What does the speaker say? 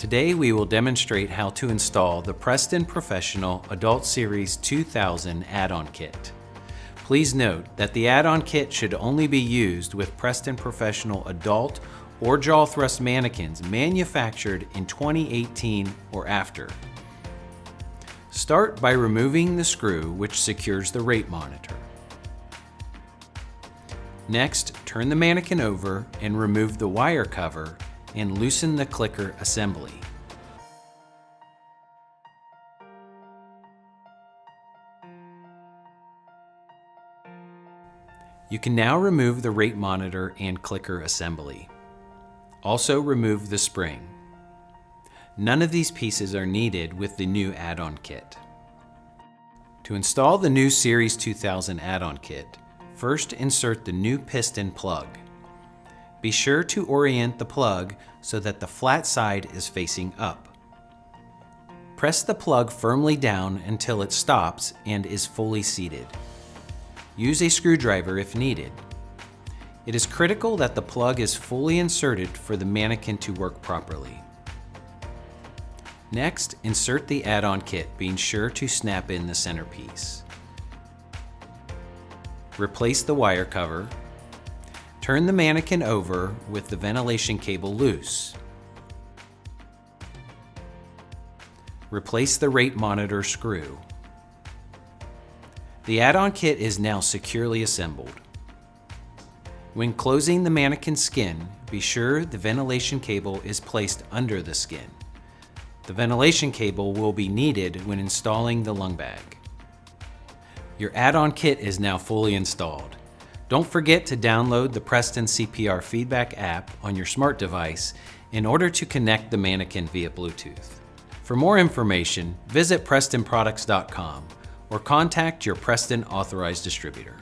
Today we will demonstrate how to install the PRESTAN Professional Adult Series 2000 Add-On Kit. Please note that the add-on kit should only be used with PRESTAN Professional Adult or Jaw Thrust Manikins manufactured in 2018 or after. Start by removing the screw which secures the rate monitor. Next, turn the manikin over and remove the wire cover and loosen the clicker assembly. You can now remove the rate monitor and clicker assembly. Also remove the spring. None of these pieces are needed with the new add-on kit. To install the new Series 2000 add-on kit, first insert the new piston plug. Be sure to orient the plug so that the flat side is facing up. Press the plug firmly down until it stops and is fully seated. Use a screwdriver if needed. It is critical that the plug is fully inserted for the manikin to work properly. Next, insert the add-on kit, being sure to snap in the centerpiece. Replace the wire cover. Turn the manikin over with the ventilation cable loose. Replace the rate monitor screw. The add-on kit is now securely assembled. When closing the manikin skin, be sure the ventilation cable is placed under the skin. The ventilation cable will be needed when installing the lung bag. Your add-on kit is now fully installed. Don't forget to download the PRESTAN CPR Feedback app on your smart device in order to connect the manikin via Bluetooth. For more information, visit PRESTANProducts.com or contact your PRESTAN authorized distributor.